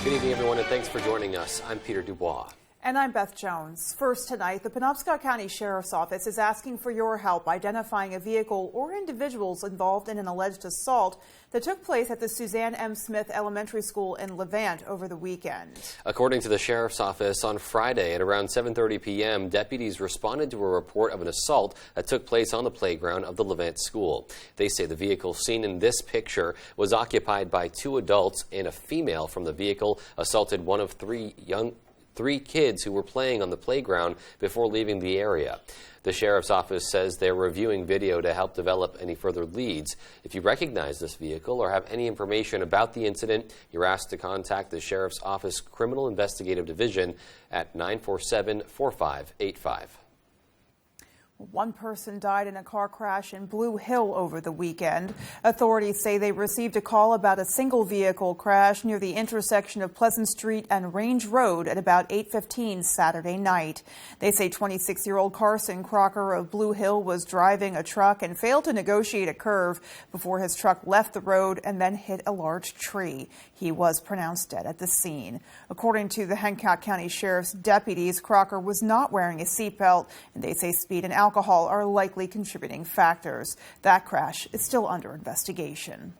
Good evening, everyone, and thanks for joining us. I'm Peter Dubois. And I'm Beth Jones. First tonight, the Penobscot County Sheriff's Office is asking for your help identifying a vehicle or individuals involved in an alleged assault that took place at the Suzanne M. Smith Elementary School in Levant over the weekend. According to the Sheriff's Office, on Friday at around 7:30 p.m., deputies responded to a report of an assault that took place on the playground of the Levant School. They say the vehicle seen in this picture was occupied by two adults, and a female from the vehicle assaulted one of three kids who were playing on the playground before leaving the area. The Sheriff's Office says they're reviewing video to help develop any further leads. If you recognize this vehicle or have any information about the incident, you're asked to contact the Sheriff's Office Criminal Investigative Division at 947-4585. One person died in a car crash in Blue Hill over the weekend. Authorities say they received a call about a single vehicle crash near the intersection of Pleasant Street and Range Road at about 8:15 Saturday night. They say 26-year-old Carson Crocker of Blue Hill was driving a truck and failed to negotiate a curve before his truck left the road and then hit a large tree. He was pronounced dead at the scene. According to the Hancock County Sheriff's deputies, Crocker was not wearing a seatbelt, and they say speed and alcohol are likely contributing factors. That crash is still under investigation.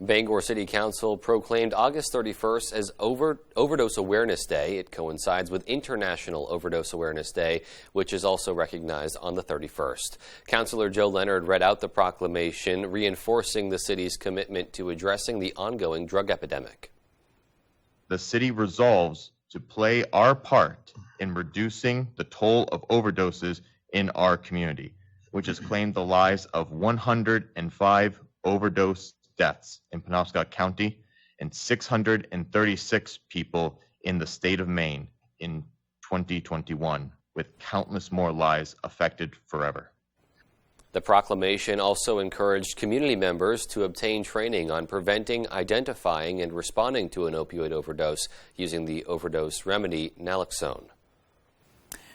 Bangor City Council proclaimed August 31st as Overdose Awareness Day. It coincides with International Overdose Awareness Day, which is also recognized on the 31st. Councilor Joe Leonard read out the proclamation, reinforcing the city's commitment to addressing the ongoing drug epidemic. The city resolves to play our part in reducing the toll of overdoses in our community, which has claimed the lives of 105 overdose deaths in Penobscot County and 636 people in the state of Maine in 2021, with countless more lives affected forever. The proclamation also encouraged community members to obtain training on preventing, identifying, and responding to an opioid overdose using the overdose remedy naloxone.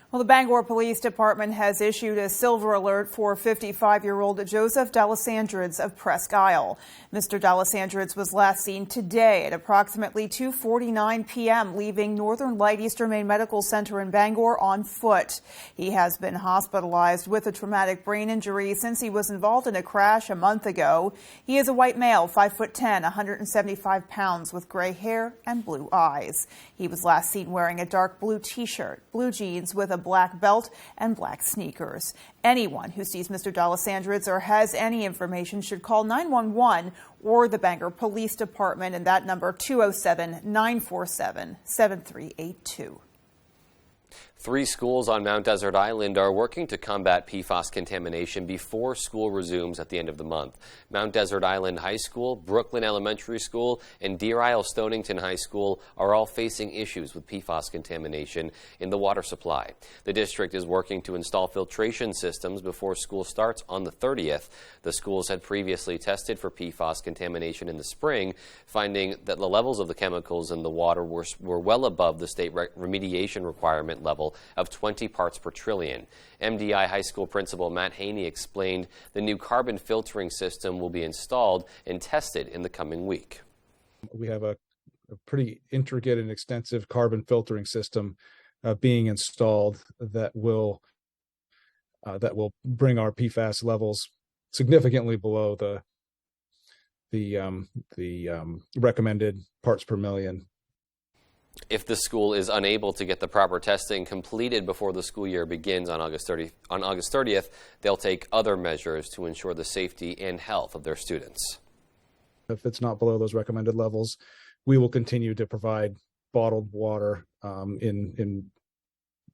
Well, the Bangor Police Department has issued a silver alert for 55-year-old Joseph D'Alessandrids of Presque Isle. Mr. D'Alessandrids was last seen today at approximately 2:49 p.m., leaving Northern Light Eastern Maine Medical Center in Bangor on foot. He has been hospitalized with a traumatic brain injury since he was involved in a crash a month ago. He is a white male, 5'10", 175 pounds, with gray hair and blue eyes. He was last seen wearing a dark blue T-shirt, blue jeans with a black belt and black sneakers. Anyone who sees Mr. D'Alessandrids or has any information should call 911 or the Bangor Police Department, and that number 207-947-7382. 3 schools on Mount Desert Island are working to combat PFAS contamination before school resumes at the end of the month. Mount Desert Island High School, Brooklyn Elementary School, and Deer Isle Stonington High School are all facing issues with PFAS contamination in the water supply. The district is working to install filtration systems before school starts on the 30th. The schools had previously tested for PFAS contamination in the spring, finding that the levels of the chemicals in the water were well above the state remediation requirement level of 20 parts per trillion. MDI High School Principal Matt Haney explained the new carbon filtering system will be installed and tested in the coming week. We have a pretty intricate and extensive carbon filtering system being installed that will bring our PFAS levels significantly below the recommended parts per million. If the school is unable to get the proper testing completed before the school year begins on August 30th, they'll take other measures to ensure the safety and health of their students. If it's not below those recommended levels, we will continue to provide bottled water in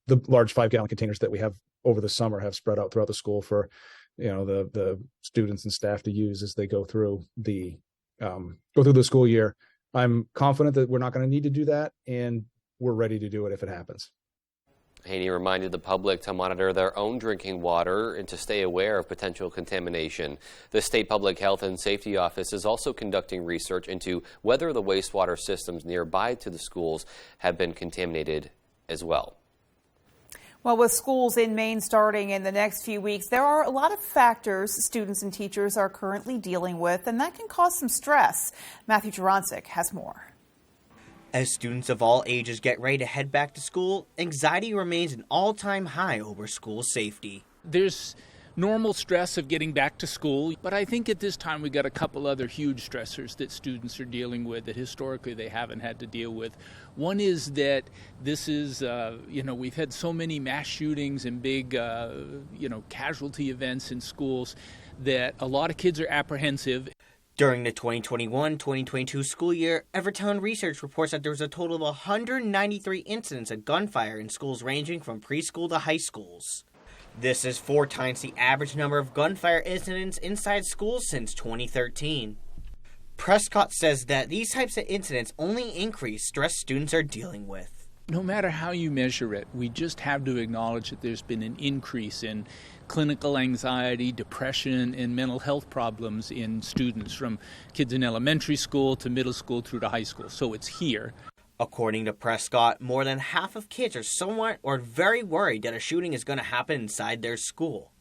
the large 5-gallon containers that we have over the summer, have spread out throughout the school for the students and staff to use as they go through the school year. I'm confident that we're not going to need to do that, and we're ready to do it if it happens. Haney reminded the public to monitor their own drinking water and to stay aware of potential contamination. The State Public Health and Safety Office is also conducting research into whether the wastewater systems nearby to the schools have been contaminated as well. Well, with schools in Maine starting in the next few weeks, there are a lot of factors students and teachers are currently dealing with, and that can cause some stress. Matthew Juronsik has more. As students of all ages get ready to head back to school, anxiety remains an all-time high over school safety. There's normal stress of getting back to school, but I think at this time we got a couple other huge stressors that students are dealing with that historically they haven't had to deal with. One is that this is, we've had so many mass shootings and big, casualty events in schools that a lot of kids are apprehensive. During the 2021-2022 school year, Evertown Research reports that there was a total of 193 incidents of gunfire in schools ranging from preschool to high schools. This is 4 times the average number of gunfire incidents inside schools since 2013. Prescott says that these types of incidents only increase stress students are dealing with. No matter how you measure it, we just have to acknowledge that there's been an increase in clinical anxiety, depression, and mental health problems in students from kids in elementary school to middle school through to high school. So it's here. According to Prescott, more than half of kids are somewhat or very worried that a shooting is going to happen inside their school.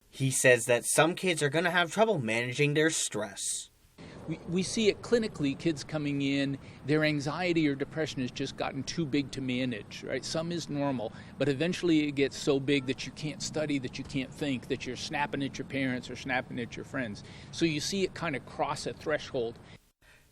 He says that some kids are going to have trouble managing their stress. We see it clinically, kids coming in, their anxiety or depression has just gotten too big to manage, right? Some is normal, but eventually it gets so big that you can't study, that you can't think, that you're snapping at your parents or snapping at your friends. So you see it kind of cross a threshold.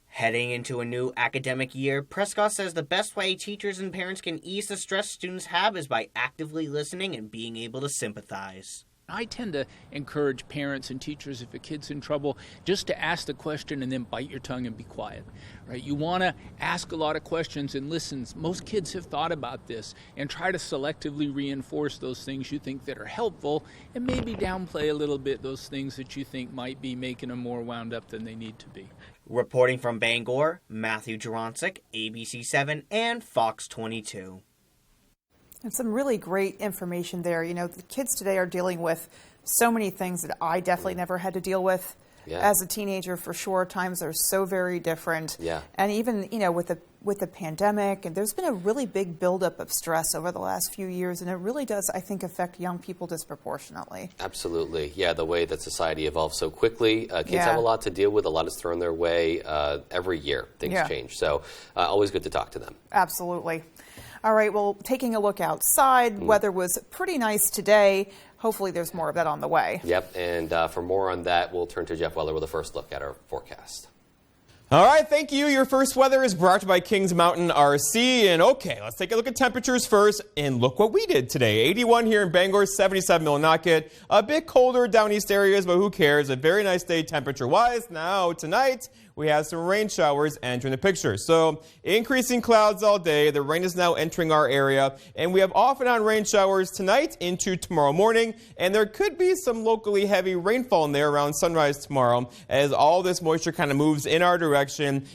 Heading into a new academic year, Prescott says the best way teachers and parents can ease the stress students have is by actively listening and being able to sympathize. I tend to encourage parents and teachers, if a kid's in trouble, just to ask the question and then bite your tongue and be quiet, right? You want to ask a lot of questions and listen. Most kids have thought about this and try to selectively reinforce those things you think that are helpful and maybe downplay a little bit those things that you think might be making them more wound up than they need to be. Reporting from Bangor, Matthew Juronsik, ABC7 and Fox 22. And some really great information there. You know, the kids today are dealing with so many things that I definitely never had to deal with as a teenager, for sure. Times are so very different. Yeah. And even, with the pandemic, and there's been a really big buildup of stress over the last few years, and it really does, I think, affect young people disproportionately. Absolutely. Yeah, the way that society evolves so quickly. Kids have a lot to deal with. A lot is thrown their way every year. Things change. So always good to talk to them. Absolutely. All right, well, taking a look outside, weather was pretty nice today. Hopefully there's more of that on the way. Yep, and for more on that, we'll turn to Jeff Weller with a first look at our forecast. All right, thank you. Your first weather is brought to you by Kings Mountain RC. And okay, let's take a look at temperatures first. And look what we did today. 81 here in Bangor, 77 Millinocket. A bit colder down east areas, but who cares? A very nice day temperature-wise. Now, tonight, we have some rain showers entering the picture. So increasing clouds all day. The rain is now entering our area. And we have off and on rain showers tonight into tomorrow morning. And there could be some locally heavy rainfall in there around sunrise tomorrow as all this moisture kind of moves in our direction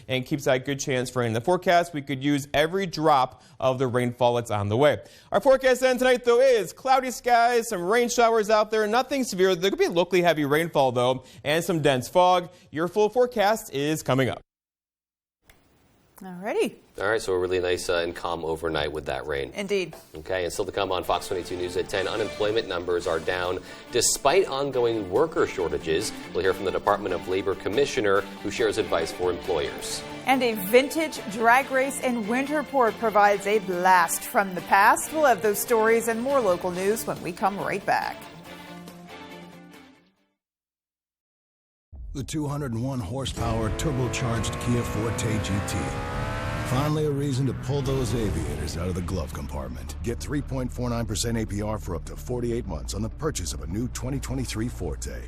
and keeps that good chance for rain. In the forecast, we could use every drop of the rainfall that's on the way. Our forecast then tonight, though, is cloudy skies, some rain showers out there, nothing severe. There could be locally heavy rainfall, though, and some dense fog. Your full forecast is coming up. Alrighty. All right, so a really nice and calm overnight with that rain. Indeed. Okay, and still to come on Fox 22 News at 10, unemployment numbers are down despite ongoing worker shortages. We'll hear from the Department of Labor Commissioner who shares advice for employers. And a vintage drag race in Winterport provides a blast from the past. We'll have those stories and more local news when we come right back. The 201 horsepower turbocharged Kia Forte GT. Finally a reason to pull those aviators out of the glove compartment. Get 3.49% APR for up to 48 months on the purchase of a new 2023 Forte.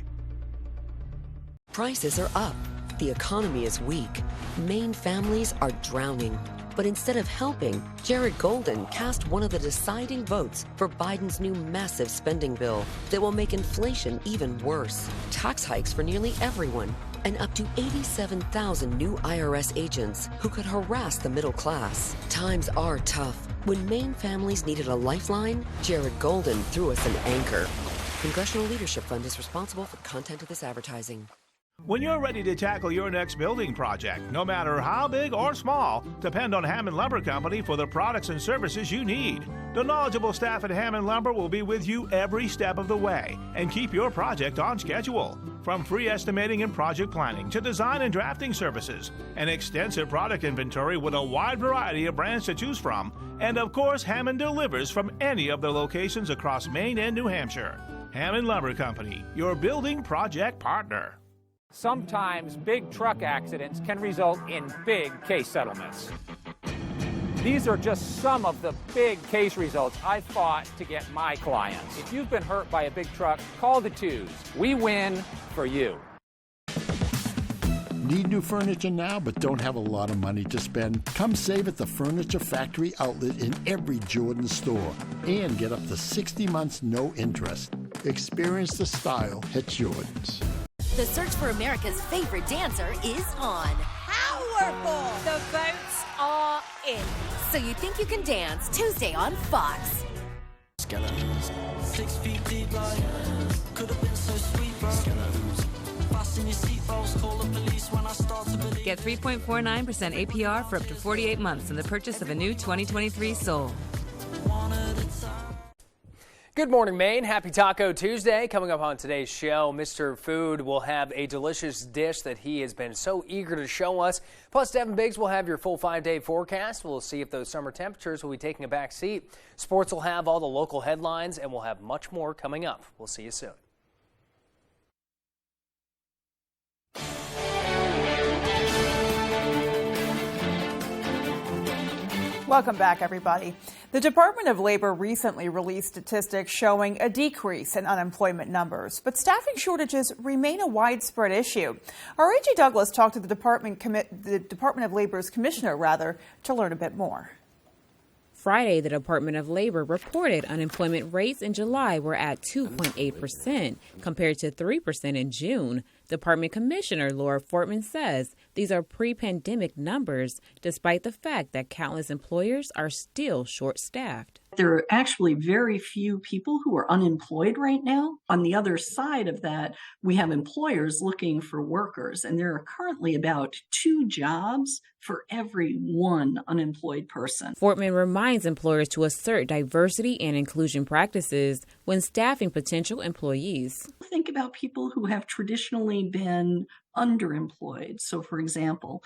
Prices are up. The economy is weak. Maine families are drowning. But instead of helping, Jared Golden cast one of the deciding votes for Biden's new massive spending bill that will make inflation even worse. Tax hikes for nearly everyone, and up to 87,000 new IRS agents who could harass the middle class. Times are tough. When Maine families needed a lifeline, Jared Golden threw us an anchor. Congressional Leadership Fund is responsible for the content of this advertising. When you're ready to tackle your next building project, no matter how big or small, depend on Hammond Lumber Company for the products and services you need. The knowledgeable staff at Hammond Lumber will be with you every step of the way and keep your project on schedule. From free estimating and project planning to design and drafting services, an extensive product inventory with a wide variety of brands to choose from, and of course, Hammond delivers from any of the locations across Maine and New Hampshire. Hammond Lumber Company, your building project partner. Sometimes big truck accidents can result in big case settlements. These are just some of the big case results I fought to get my clients. If you've been hurt by a big truck, call the twos. We win for you. Need new furniture now but don't have a lot of money to spend? Come save at the Furniture Factory outlet in every Jordan store and get up to 60 months no interest. Experience the style at Jordan's. The search for America's favorite dancer is on. Powerful! The votes are in. So You Think You Can Dance, Tuesday on Fox. Skeletons. 6 feet deep, like, could have been so sweet, bro. Skeletons. Fasten your seatbelts, call the police when I start to believe. Get 3.49% APR for up to 48 months in the purchase of a new 2023 Soul. One at a time. Good morning, Maine. Happy Taco Tuesday. Coming up on today's show, Mr. Food will have a delicious dish that he has been so eager to show us. Plus, Devin Biggs will have your full 5-day forecast. We'll see if those summer temperatures will be taking a back seat. Sports will have all the local headlines, and we'll have much more coming up. We'll see you soon. Welcome back, everybody. The Department of Labor recently released statistics showing a decrease in unemployment numbers, but staffing shortages remain a widespread issue. Our A.J. Douglas talked to the Department of Labor's commissioner, to learn a bit more. Friday, the Department of Labor reported unemployment rates in July were at 2.8% compared to 3% in June. Department Commissioner Laura Fortman says these are pre-pandemic numbers, despite the fact that countless employers are still short-staffed. There are actually very few people who are unemployed right now. On the other side of that, we have employers looking for workers, and there are currently about 2 jobs for every 1 unemployed person. Fortman reminds employers to assert diversity and inclusion practices when staffing potential employees. Think about people who have traditionally been underemployed. So, for example,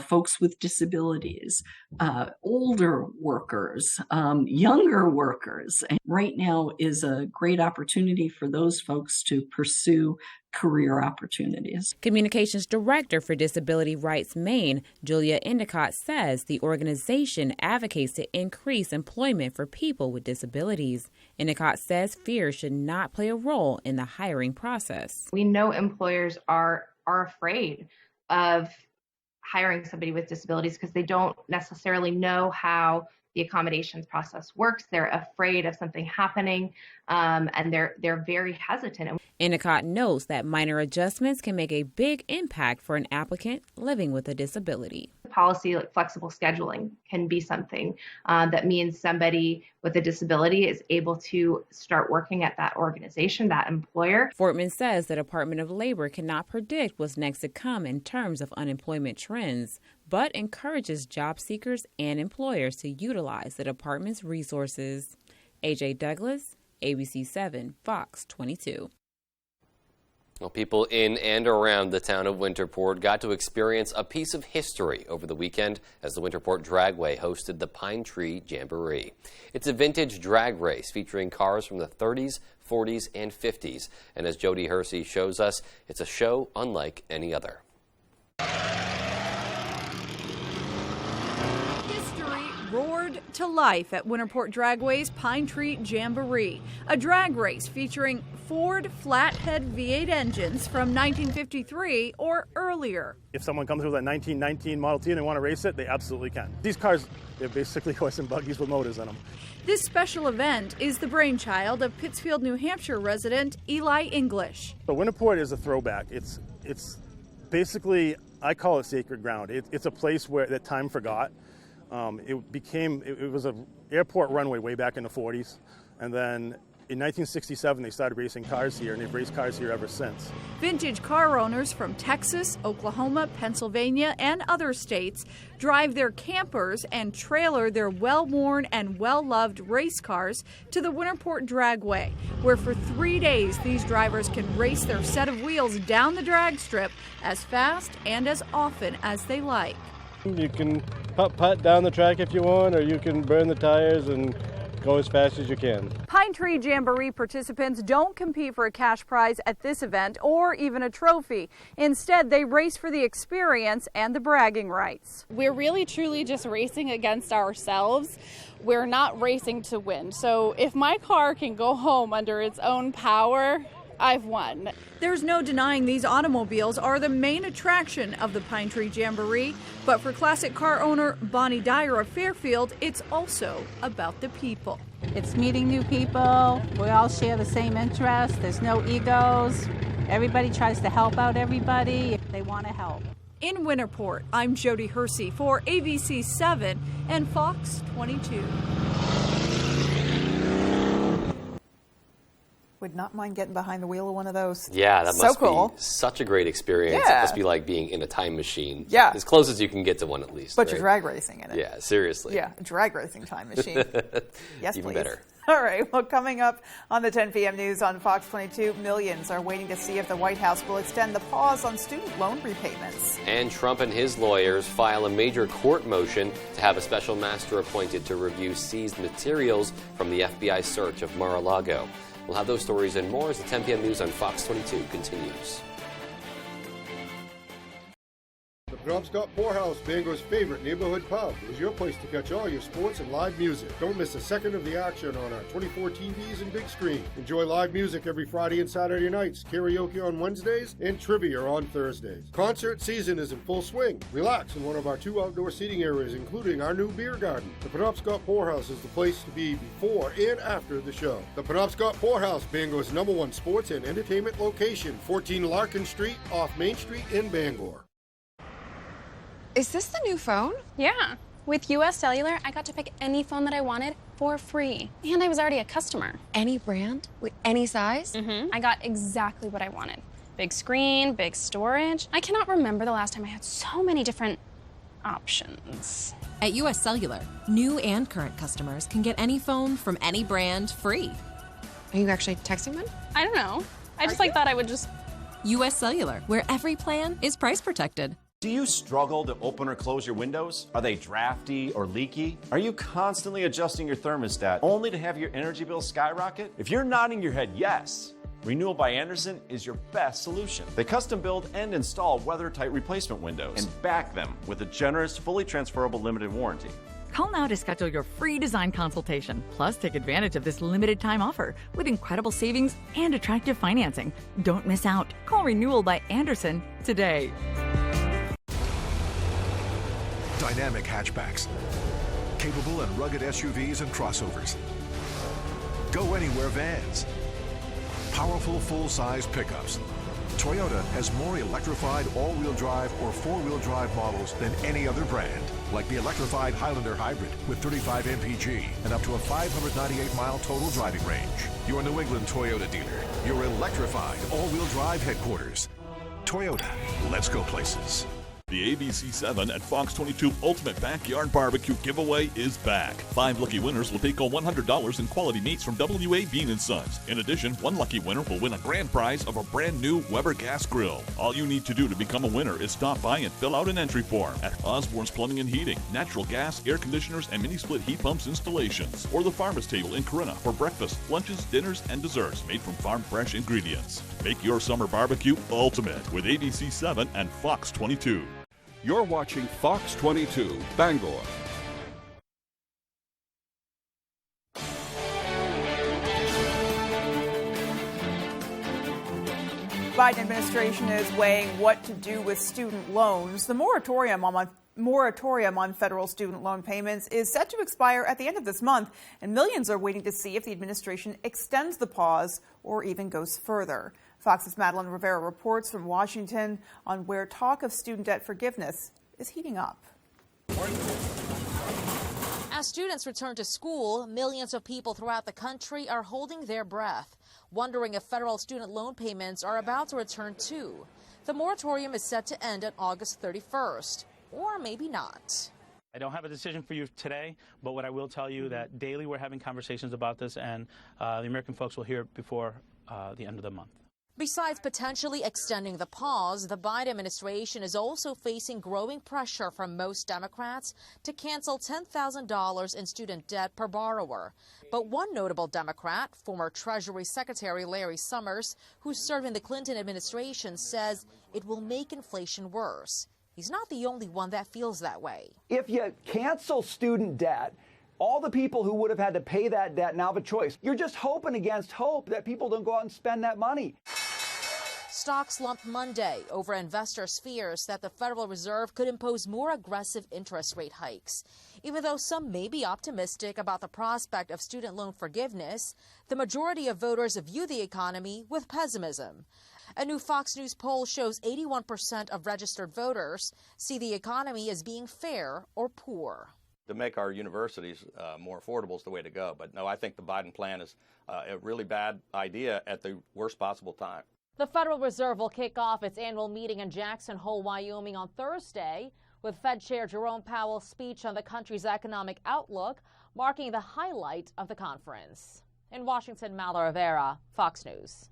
folks with disabilities, older workers, younger workers. And right now is a great opportunity for those folks to pursue career opportunities. Communications Director for Disability Rights Maine, Julia Endicott, says the organization advocates to increase employment for people with disabilities. Endicott says fear should not play a role in the hiring process. We know employers are afraid of hiring somebody with disabilities because they don't necessarily know how the accommodations process works. They're afraid of something happening, and they're very hesitant. Endicott notes that minor adjustments can make a big impact for an applicant living with a disability. Policy like flexible scheduling can be something that means somebody with a disability is able to start working at that organization, that employer. Fortman says the Department of Labor cannot predict what's next to come in terms of unemployment trends, but encourages job seekers and employers to utilize the department's resources. A.J. Douglas, ABC 7, Fox 22. Well, people in and around the town of Winterport got to experience a piece of history over the weekend as the Winterport Dragway hosted the Pine Tree Jamboree. It's a vintage drag race featuring cars from the 30s, 40s, and 50s. And as Jody Hersey shows us, it's a show unlike any other. Roared to life at Winterport Dragway's Pine Tree Jamboree, a drag race featuring Ford flathead V8 engines from 1953 or earlier. If someone comes with a 1919 Model T and they want to race it, they absolutely can. These cars, they're basically horse and buggies with motors in them. This special event is the brainchild of Pittsfield, New Hampshire resident Eli English. But Winterport is a throwback. It's basically, I call it sacred ground. It's a place where that time forgot. It was an airport runway way back in the 40s, and then In 1967, they started racing cars here, and they've raced cars here ever since. Vintage car owners from Texas, Oklahoma, Pennsylvania, and other states drive their campers and trailer their well-worn and well-loved race cars to the Winterport Dragway, where for 3 days these drivers can race their set of wheels down the drag strip as fast and as often as they like. You can putt down the track if you want, or you can burn the tires and go as fast as you can. Pine Tree Jamboree participants don't compete for a cash prize at this event or even a trophy. Instead, they race for the experience and the bragging rights. We're really truly just racing against ourselves. We're not racing to win. So if my car can go home under its own power, I've won. There's no denying these automobiles are the main attraction of the Pine Tree Jamboree, but for classic car owner Bonnie Dyer of Fairfield, it's also about the people. It's meeting new people. We all share the same interests. There's no egos. Everybody tries to help out everybody if they want to help. In Winterport, I'm Jody Hersey for ABC 7 and Fox 22. Would not mind getting behind the wheel of one of those. Yeah, that so must cool. be such a great experience. Yeah. It must be like being in a time machine. Yeah. As close as you can get to one at least. But right? you're drag racing in it. Yeah, seriously. Yeah, a drag racing time machine. Yes, Even please. better. All right, well, coming up on the 10 p.m. news on Fox 22, millions are waiting to see if the White House will extend the pause on student loan repayments. And Trump and his lawyers file a major court motion to have a special master appointed to review seized materials from the FBI search of Mar-a-Lago. We'll have those stories and more as the 10 p.m. news on Fox 22 continues. The Penobscot Poorhouse, Bangor's favorite neighborhood pub, is your place to catch all your sports and live music. Don't miss a second of the action on our 24 TVs and big screen. Enjoy live music every Friday and Saturday nights, karaoke on Wednesdays, and trivia on Thursdays. Concert season is in full swing. Relax in one of our 2 outdoor seating areas, including our new beer garden. The Penobscot Poorhouse is the place to be before and after the show. The Penobscot Poorhouse, Bangor's #1 sports and entertainment location, 14 Larkin Street, off Main Street in Bangor. Is this the new phone? Yeah. With US Cellular, I got to pick any phone that I wanted for free. And I was already a customer. Any brand? With any size? Mm-hmm. I got exactly what I wanted. Big screen, big storage. I cannot remember the last time I had so many different options. At US Cellular, new and current customers can get any phone from any brand free. Are you actually texting them? I don't know. I just thought I would just... US Cellular, where every plan is price protected. Do you struggle to open or close your windows? Are they drafty or leaky? Are you constantly adjusting your thermostat only to have your energy bill skyrocket? If you're nodding your head yes, Renewal by Andersen is your best solution. They custom build and install weather-tight replacement windows and back them with a generous, fully transferable limited warranty. Call now to schedule your free design consultation. Plus, take advantage of this limited time offer with incredible savings and attractive financing. Don't miss out. Call Renewal by Andersen today. Dynamic hatchbacks, capable and rugged SUVs and crossovers, go anywhere vans, powerful full-size pickups. Toyota has more electrified all-wheel drive or four-wheel drive models than any other brand, like the electrified Highlander Hybrid with 35 mpg and up to a 598-mile total driving range. Your New England Toyota dealer, your electrified all-wheel drive headquarters. Toyota, let's go places. The ABC7 at Fox 22 Ultimate Backyard Barbecue giveaway is back. 5 lucky winners will take home $100 in quality meats from WA Bean & Sons. In addition, 1 lucky winner will win a grand prize of a brand new Weber gas grill. All you need to do to become a winner is stop by and fill out an entry form at Osborne's Plumbing and Heating, natural gas, air conditioners, and mini-split heat pumps installations, or the Farmer's Table in Corinna for breakfast, lunches, dinners, and desserts made from farm-fresh ingredients. Make your summer barbecue ultimate with ABC7 and Fox 22. You're watching Fox 22, Bangor. Biden administration is weighing what to do with student loans. The moratorium on federal student loan payments is set to expire at the end of this month, and millions are waiting to see if the administration extends the pause or even goes further. Fox's Madeline Rivera reports from Washington on where talk of student debt forgiveness is heating up. As students return to school, millions of people throughout the country are holding their breath, wondering if federal student loan payments are about to return too. The moratorium is set to end on August 31st, or maybe not. I don't have a decision for you today, but what I will tell you that daily we're having conversations about this, and the American folks will hear it before the end of the month. Besides potentially extending the pause, the Biden administration is also facing growing pressure from most Democrats to cancel $10,000 in student debt per borrower. But one notable Democrat, former Treasury Secretary Larry Summers, who served in the Clinton administration, says it will make inflation worse. He's not the only one that feels that way. If you cancel student debt, all the people who would have had to pay that debt now have a choice. You're just hoping against hope that people don't go out and spend that money. Stocks slumped Monday over investors' fears that the Federal Reserve could impose more aggressive interest rate hikes. Even though some may be optimistic about the prospect of student loan forgiveness, the majority of voters view the economy with pessimism. A new Fox News poll shows 81% of registered voters see the economy as being fair or poor. To make our universities more affordable is the way to go. But no, I think the Biden plan is a really bad idea at the worst possible time. The Federal Reserve will kick off its annual meeting in Jackson Hole, Wyoming on Thursday, with Fed Chair Jerome Powell's speech on the country's economic outlook marking the highlight of the conference. In Washington, Mala Rivera, Fox News.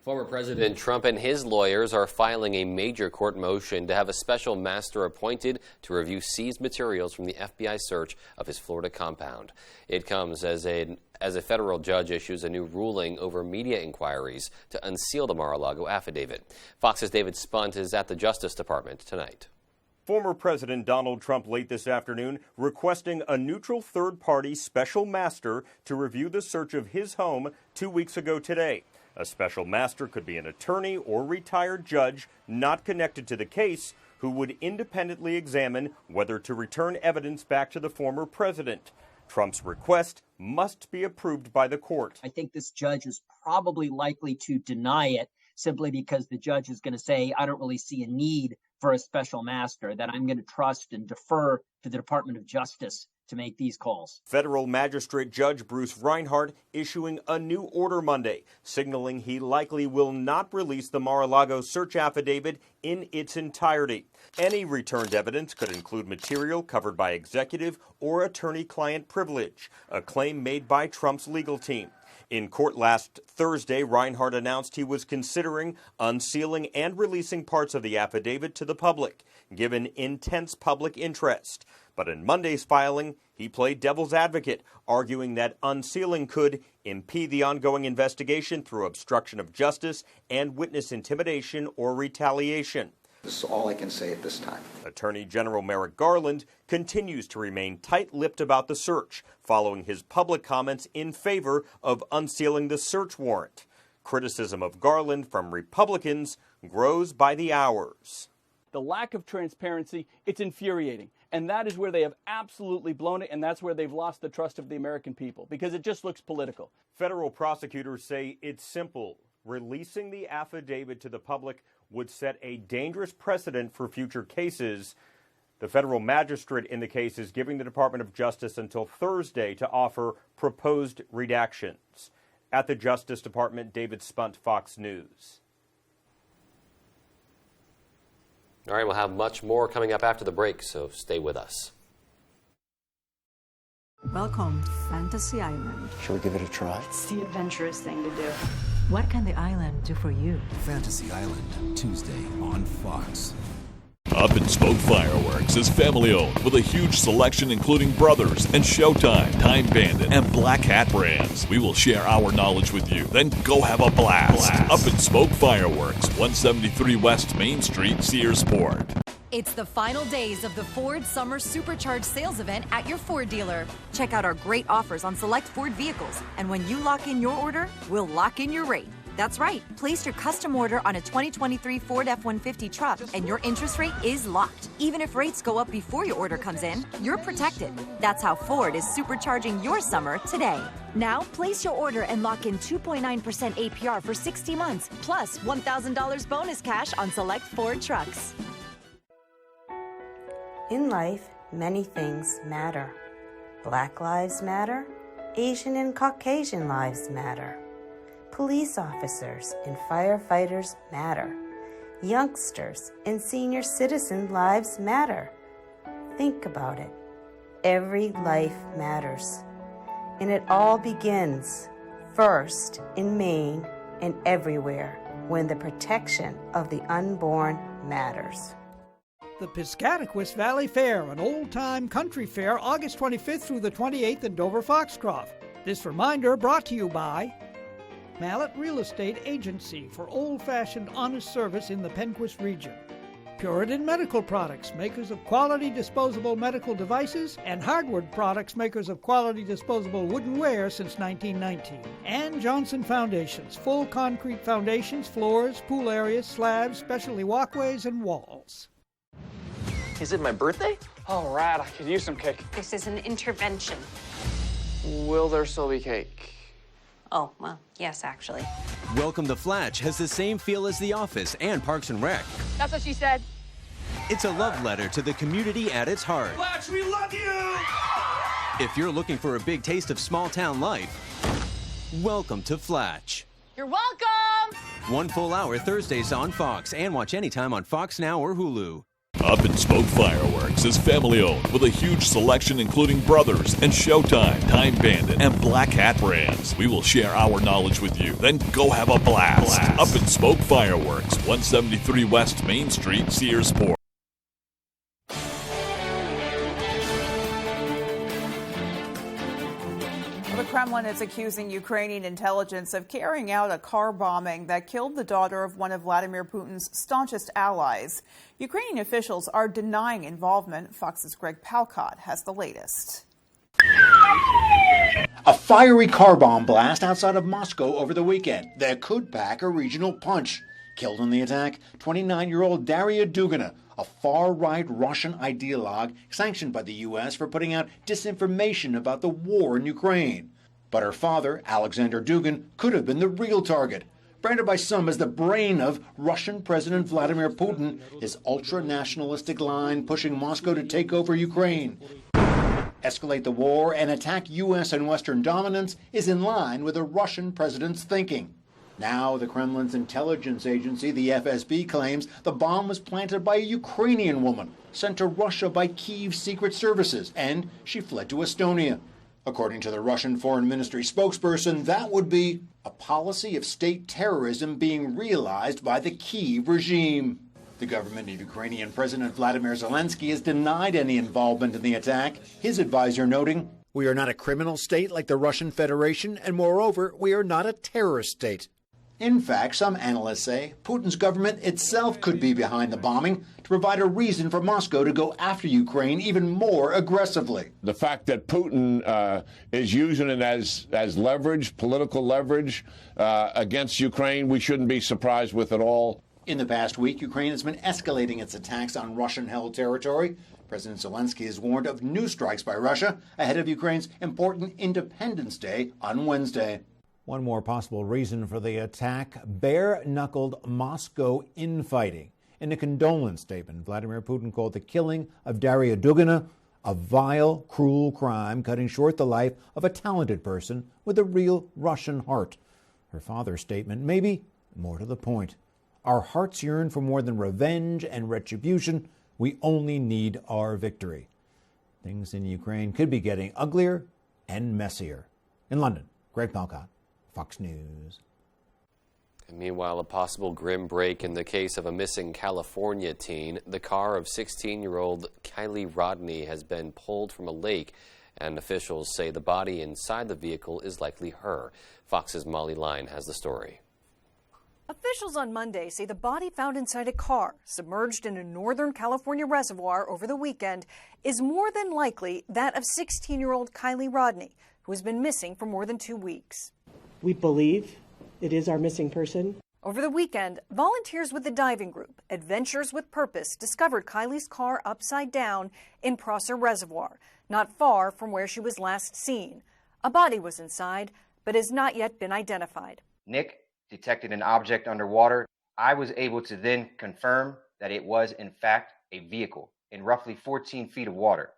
Former President Trump and his lawyers are filing a major court motion to have a special master appointed to review seized materials from the FBI search of his Florida compound. It comes as a federal judge issues a new ruling over media inquiries to unseal the Mar-a-Lago affidavit. Fox's David Spunt is at the Justice Department tonight. Former President Donald Trump late this afternoon requesting a neutral third-party special master to review the search of his home 2 weeks ago today. A special master could be an attorney or retired judge not connected to the case who would independently examine whether to return evidence back to the former president. Trump's request must be approved by the court. I think this judge is probably likely to deny it simply because the judge is going to say, I don't really see a need for a special master, that I'm going to trust and defer to the Department of Justice to make these calls. Federal Magistrate Judge Bruce Reinhardt issuing a new order Monday, signaling he likely will not release the Mar-a-Lago search affidavit in its entirety. Any returned evidence could include material covered by executive or attorney-client privilege, a claim made by Trump's legal team. In court last Thursday, Reinhardt announced he was considering unsealing and releasing parts of the affidavit to the public, given intense public interest. But in Monday's filing, he played devil's advocate, arguing that unsealing could impede the ongoing investigation through obstruction of justice and witness intimidation or retaliation. This is all I can say at this time. Attorney General Merrick Garland continues to remain tight-lipped about the search, following his public comments in favor of unsealing the search warrant. Criticism of Garland from Republicans grows by the hours. The lack of transparency, it's infuriating. And that is where they have absolutely blown it, and that's where they've lost the trust of the American people, because it just looks political. Federal prosecutors say it's simple. Releasing the affidavit to the public would set a dangerous precedent for future cases. The federal magistrate in the case is giving the Department of Justice until Thursday to offer proposed redactions. At the Justice Department, David Spunt, Fox News. All right, we'll have much more coming up after the break, so stay with us. Welcome to Fantasy Island. Shall we give it a try? It's the adventurous thing to do. What can the island do for you? Fantasy Island, Tuesday on Fox. Up in Smoke Fireworks is family-owned with a huge selection including Brothers and Showtime, Time Bandit, and Black Hat brands. We will share our knowledge with you, then go have a blast. Up in Smoke Fireworks, 173 West Main Street, Searsport. It's the final days of the Ford Summer Supercharged Sales Event at your Ford dealer. Check out our great offers on select Ford vehicles, and when you lock in your order, we'll lock in your rate. That's right. Place your custom order on a 2023 Ford F-150 truck, and your interest rate is locked. Even if rates go up before your order comes in, you're protected. That's how Ford is supercharging your summer today. Now, place your order and lock in 2.9% APR for 60 months, plus $1,000 bonus cash on select Ford trucks. In life, Many things matter. Black lives matter. Asian and Caucasian lives matter. Police officers and firefighters matter. Youngsters and senior citizen lives matter. Think about it. Every life matters. And it all begins, first in Maine and everywhere, when the protection of the unborn matters. The Piscataquis Valley Fair, an old-time country fair, August 25th through the 28th in Dover-Foxcroft. This reminder brought to you by Mallet Real Estate Agency for old-fashioned honest service in the Penquist region. Puritan Medical Products, makers of quality disposable medical devices, and Hardwood Products, makers of quality disposable woodenware since 1919. And Johnson Foundations, full concrete foundations, floors, pool areas, slabs, specialty walkways, and walls. Is it my birthday? All right, I could use some cake. This is an intervention. Will there still be cake? Oh, well, yes, actually. Welcome to Flatch has the same feel as The Office and Parks and Rec. That's what she said. It's a love letter to the community at its heart. Flatch, we love you! If you're looking for a big taste of small town life, welcome to Flatch. You're welcome! 1 full hour Thursdays on Fox, and watch anytime on Fox Now or Hulu. Up and Spoke Fireworks is family-owned with a huge selection including Brothers and Showtime, Time Bandit, and Black Hat brands. We will share our knowledge with you, then go have a blast. Up and Spoke Fireworks, 173 West Main Street, Searsport. The Kremlin is accusing Ukrainian intelligence of carrying out a car bombing that killed the daughter of one of Vladimir Putin's staunchest allies. Ukrainian officials are denying involvement. Fox's Greg Palcott has the latest. A fiery car bomb blast outside of Moscow over the weekend that could pack a regional punch. Killed in the attack, 29-year-old Daria Dugina, a far-right Russian ideologue sanctioned by the U.S. for putting out disinformation about the war in Ukraine. But her father, Alexander Dugin, could have been the real target. Branded by some as the brain of Russian President Vladimir Putin, his ultra-nationalistic line pushing Moscow to take over Ukraine. Escalate the war and attack U.S. and Western dominance is in line with the Russian president's thinking. Now the Kremlin's intelligence agency, the FSB, claims the bomb was planted by a Ukrainian woman sent to Russia by Kyiv's secret services, and she fled to Estonia. According to the Russian Foreign Ministry spokesperson, that would be a policy of state terrorism being realized by the Kyiv regime. The government of Ukrainian President Vladimir Zelensky has denied any involvement in the attack, his advisor noting, "We are not a criminal state like the Russian Federation, and moreover, we are not a terrorist state." In fact, some analysts say Putin's government itself could be behind the bombing to provide a reason for Moscow to go after Ukraine even more aggressively. The fact that Putin is using it as leverage, political leverage against Ukraine, we shouldn't be surprised with at all. In the past week, Ukraine has been escalating its attacks on Russian-held territory. President Zelensky has warned of new strikes by Russia ahead of Ukraine's important Independence Day on Wednesday. One more possible reason for the attack, bare-knuckled Moscow infighting. In a condolence statement, Vladimir Putin called the killing of Daria Dugina a vile, cruel crime, cutting short the life of a talented person with a real Russian heart. Her father's statement may be more to the point. Our hearts yearn for more than revenge and retribution. We only need our victory. Things in Ukraine could be getting uglier and messier. In London, Greg Palcott, Fox News. And meanwhile, a possible grim break in the case of a missing California teen. The car of 16-year-old Kylie Rodney has been pulled from a lake, and officials say the body inside the vehicle is likely her. Fox's Molly Line has the story. Officials on Monday say the body found inside a car submerged in a Northern California reservoir over the weekend is more than likely that of 16-year-old Kylie Rodney, who has been missing for more than 2 weeks. We believe it is our missing person. Over the weekend, volunteers with the diving group Adventures with Purpose discovered Kylie's car upside down in Prosser Reservoir, not far from where she was last seen. A body was inside, but has not yet been identified. Nick detected an object underwater. I was able to then confirm that it was, in fact, a vehicle. in roughly 14 feet of water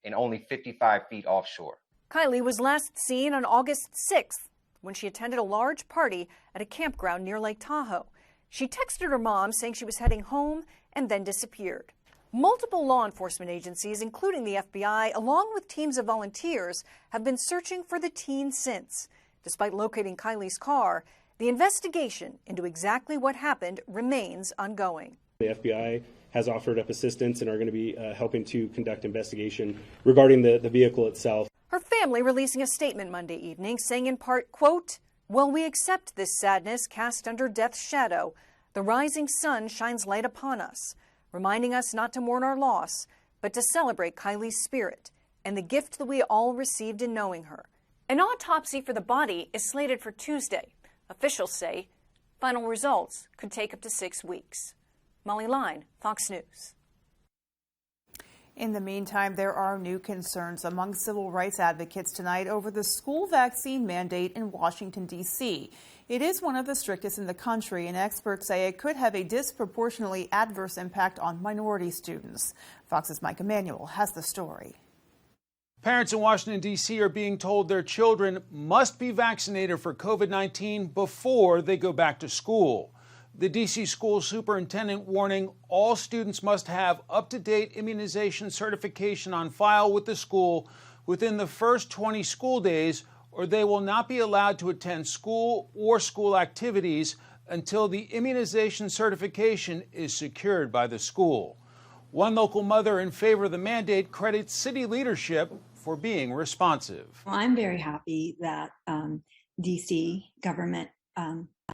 and only 55 feet offshore. Kylie was last seen on August 6th when she attended a large party at a campground near Lake Tahoe. She texted her mom saying she was heading home and then disappeared. Multiple law enforcement agencies, including the FBI, along with teams of volunteers, have been searching for the teen since. Despite locating Kylie's car, the investigation into exactly what happened remains ongoing. The FBI has offered up assistance and are going to be helping to conduct investigation regarding the vehicle itself. Her family releasing a statement Monday evening saying in part, quote, "While we accept this sadness cast under death's shadow, the rising sun shines light upon us, reminding us not to mourn our loss, but to celebrate Kylie's spirit and the gift that we all received in knowing her." An autopsy for the body is slated for Tuesday. Officials say final results could take up to 6 weeks. Molly Line, Fox News. In the meantime, there are new concerns among civil rights advocates tonight over the school vaccine mandate in Washington, D.C. It is one of the strictest in the country, and experts say it could have a disproportionately adverse impact on minority students. Fox's Mike Emanuel has the story. Parents in Washington, D.C. are being told their children must be vaccinated for COVID-19 before they go back to school. The D.C. school superintendent warning all students must have up-to-date immunization certification on file with the school within the first 20 school days, or they will not be allowed to attend school or school activities until the immunization certification is secured by the school. One local mother in favor of the mandate credits city leadership for being responsive. Well, I'm very happy that D.C. government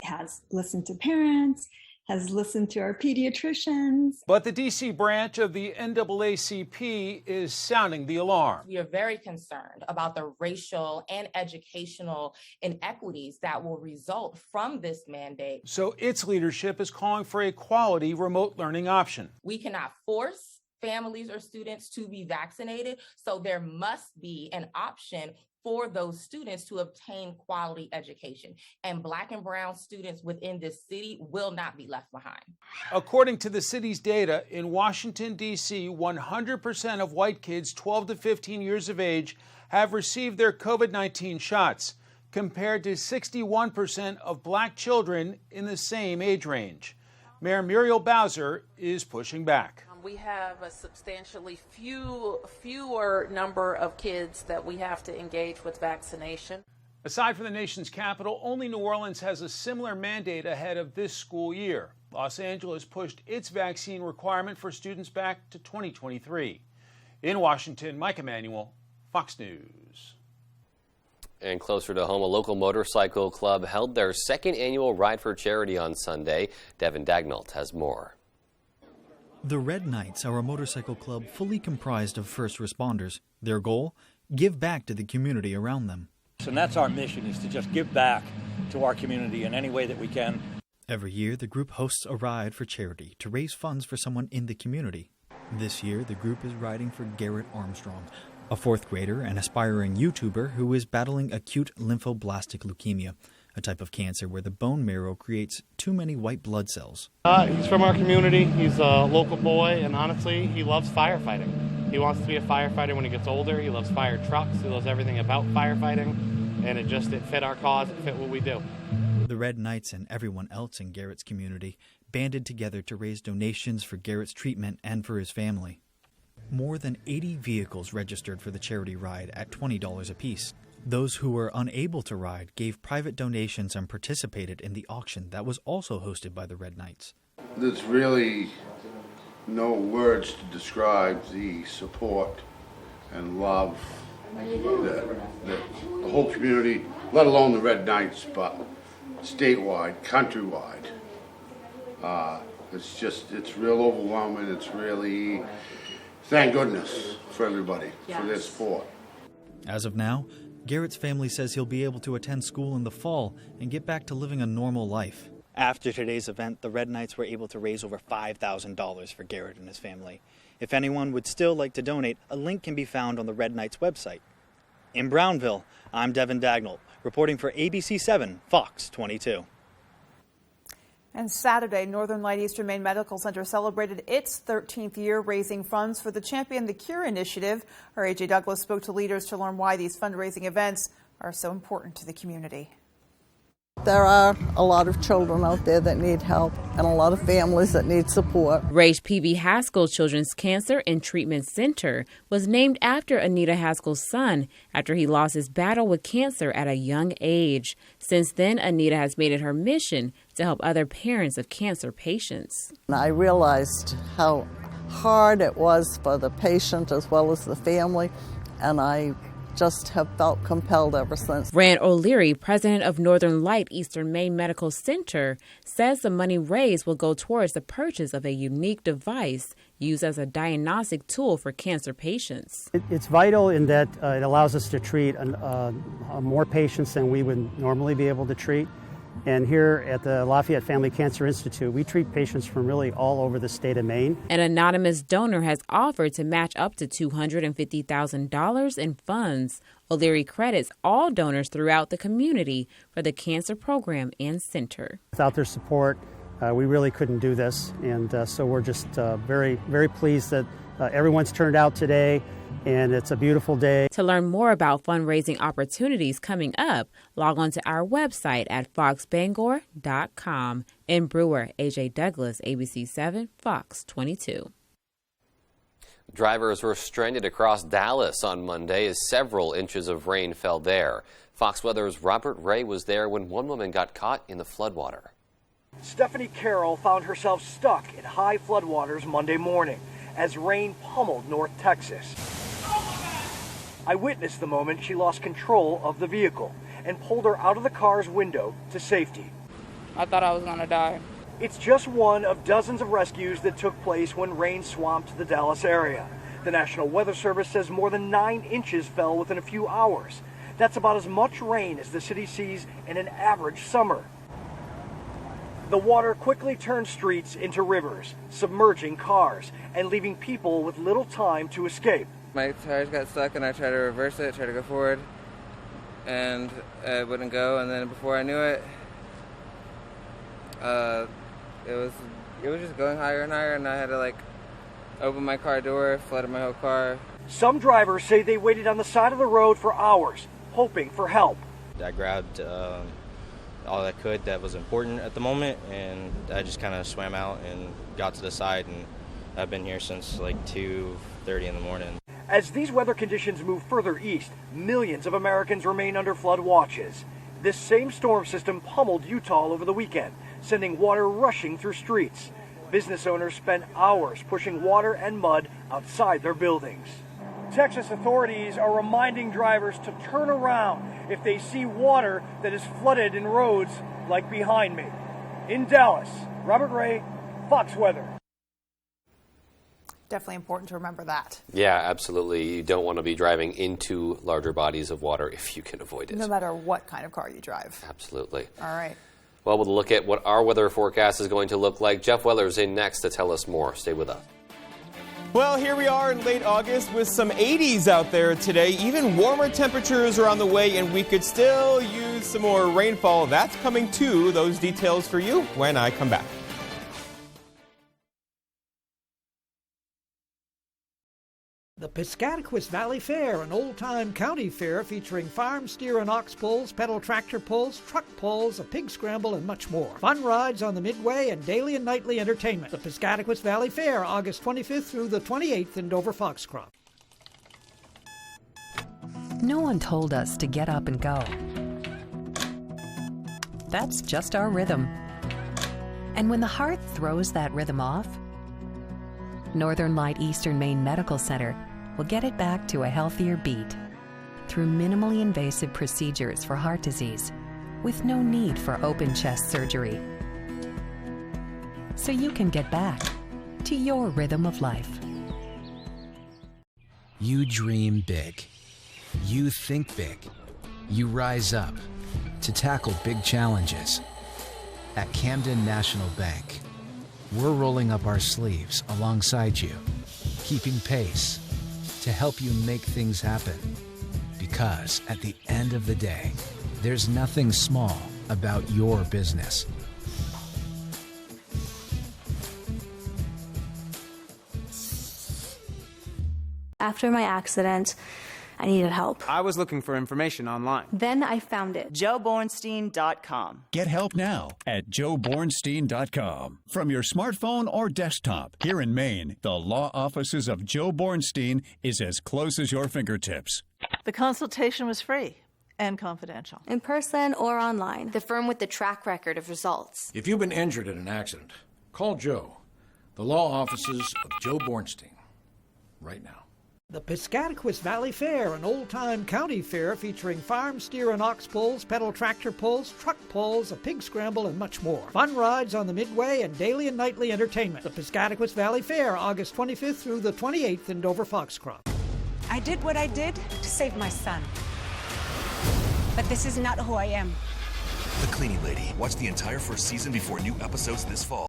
has listened to parents, has listened to our pediatricians. But the D.C. branch of the NAACP is sounding the alarm. We are very concerned about the racial and educational inequities that will result from this mandate. So its leadership is calling for a quality remote learning option. We cannot force families or students to be vaccinated, so there must be an option for those students to obtain quality education. And Black and brown students within this city will not be left behind. According to the city's data, in Washington, D.C., 100% of white kids 12 to 15 years of age have received their COVID-19 shots, compared to 61% of Black children in the same age range. Mayor Muriel Bowser is pushing back. We have a substantially fewer number of kids that we have to engage with vaccination. Aside from the nation's capital, only New Orleans has a similar mandate ahead of this school year. Los Angeles pushed its vaccine requirement for students back to 2023. In Washington, Mike Emanuel, Fox News. And closer to home, a local motorcycle club held their second annual Ride for Charity on Sunday. Devin Dagnalt has more. The Red Knights are a motorcycle club fully comprised of first responders. Their goal? Give back to the community around them. And that's our mission, is to just give back to our community in any way that we can. Every year, the group hosts a ride for charity to raise funds for someone in the community. This year, the group is riding for Garrett Armstrong, a fourth grader and aspiring YouTuber who is battling acute lymphoblastic leukemia, a type of cancer where the bone marrow creates too many white blood cells. He's from our community. He's a local boy, and honestly, he loves firefighting. He wants to be a firefighter when he gets older. He loves fire trucks. He loves everything about firefighting, and it fit our cause. It fit what we do. The Red Knights and everyone else in Garrett's community banded together to raise donations for Garrett's treatment and for his family. More than 80 vehicles registered for the charity ride at $20 apiece. Those who were unable to ride gave private donations and participated in the auction that was also hosted by the Red Knights. There's really no words to describe the support and love that the whole community, let alone the Red Knights, but statewide, countrywide. It's real overwhelming. It's really, thank goodness for everybody, for their support. As of now, Garrett's family says he'll be able to attend school in the fall and get back to living a normal life. After today's event, the Red Knights were able to raise over $5,000 for Garrett and his family. If anyone would still like to donate, a link can be found on the Red Knights website. In Brownville, I'm Devin Dagnall, reporting for ABC 7 Fox 22. And Saturday, Northern Light Eastern Maine Medical Center celebrated its 13th year raising funds for the Champion the Cure initiative. Our AJ Douglas spoke to leaders to learn why these fundraising events are so important to the community. There are a lot of children out there that need help and a lot of families that need support. Rage P.B. Haskell Children's Cancer and Treatment Center was named after Anita Haskell's son after he lost his battle with cancer at a young age. Since then, Anita has made it her mission to help other parents of cancer patients. I realized how hard it was for the patient as well as the family, and I just have felt compelled ever since. Rand O'Leary, president of Northern Light Eastern Maine Medical Center, says the money raised will go towards the purchase of a unique device used as a diagnostic tool for cancer patients. It's vital in that it allows us to treat more patients than we would normally be able to treat. And here at the Lafayette Family Cancer Institute, we treat patients from really all over the state of Maine. An anonymous donor has offered to match up to $250,000 in funds. O'Leary credits all donors throughout the community for the cancer program and center. Without their support, we really couldn't do this. And so we're just very, very pleased that everyone's turned out today. And it's a beautiful day. To learn more about fundraising opportunities coming up, log on to our website at foxbangor.com. In Brewer, AJ Douglas, ABC 7, Fox 22. Drivers were stranded across Dallas on Monday as several inches of rain fell there. Fox Weather's Robert Ray was there when one woman got caught in the floodwater. Stephanie Carroll found herself stuck in high floodwaters Monday morning as rain pummeled North Texas. I witnessed the moment she lost control of the vehicle and pulled her out of the car's window to safety. I thought I was going to die. It's just one of dozens of rescues that took place when rain swamped the Dallas area. The National Weather Service says more than 9 inches fell within a few hours. That's about as much rain as the city sees in an average summer. The water quickly turned streets into rivers, submerging cars and leaving people with little time to escape. My tires got stuck and I tried to reverse it, tried to go forward, and it wouldn't go. And then before I knew it, it was just going higher and higher, and I had to open my car door, flooded my whole car. Some drivers say they waited on the side of the road for hours, hoping for help. I grabbed all I could that was important at the moment, and I just kind of swam out and got to the side, and I've been here since 2:30 in the morning. As these weather conditions move further east, millions of Americans remain under flood watches. This same storm system pummeled Utah over the weekend, sending water rushing through streets. Business owners spent hours pushing water and mud outside their buildings. Texas authorities are reminding drivers to turn around if they see water that is flooded in roads like behind me. In Dallas, Robert Ray, Fox Weather. Definitely important to remember that. Yeah, absolutely. You don't want to be driving into larger bodies of water if you can avoid it. No matter what kind of car you drive. Absolutely. All right. Well, we'll look at what our weather forecast is going to look like. Jeff Weller's in next to tell us more. Stay with us. Well, here we are in late August with some 80s out there today. Even warmer temperatures are on the way, and we could still use some more rainfall. That's coming too. Those details for you when I come back. The Piscataquis Valley Fair, an old-time county fair featuring farm, steer, and ox pulls, pedal tractor pulls, truck pulls, a pig scramble, and much more. Fun rides on the Midway and daily and nightly entertainment. The Piscataquis Valley Fair, August 25th through the 28th in Dover Foxcroft. No one told us to get up and go. That's just our rhythm. And when the heart throws that rhythm off, Northern Light Eastern Maine Medical Center will get it back to a healthier beat through minimally invasive procedures for heart disease with no need for open chest surgery. So you can get back to your rhythm of life. You dream big. You think big. You rise up to tackle big challenges. At Camden National Bank, we're rolling up our sleeves alongside you, keeping pace to help you make things happen. Because at the end of the day, there's nothing small about your business. After my accident, I needed help. I was looking for information online. Then I found it. JoeBornstein.com. Get help now at joebornstein.com. From your smartphone or desktop, here in Maine, the law offices of Joe Bornstein is as close as your fingertips. The consultation was free and confidential. In person or online. The firm with the track record of results. If you've been injured in an accident, call Joe. The law offices of Joe Bornstein. Right now. The Piscataquis Valley Fair, an old-time county fair featuring farm, steer, and ox pulls, pedal tractor pulls, truck pulls, a pig scramble, and much more. Fun rides on the Midway and daily and nightly entertainment. The Piscataquis Valley Fair, August 25th through the 28th in Dover Foxcroft. I did what I did to save my son. But this is not who I am. The Cleaning Lady. Watch the entire first season before new episodes this fall.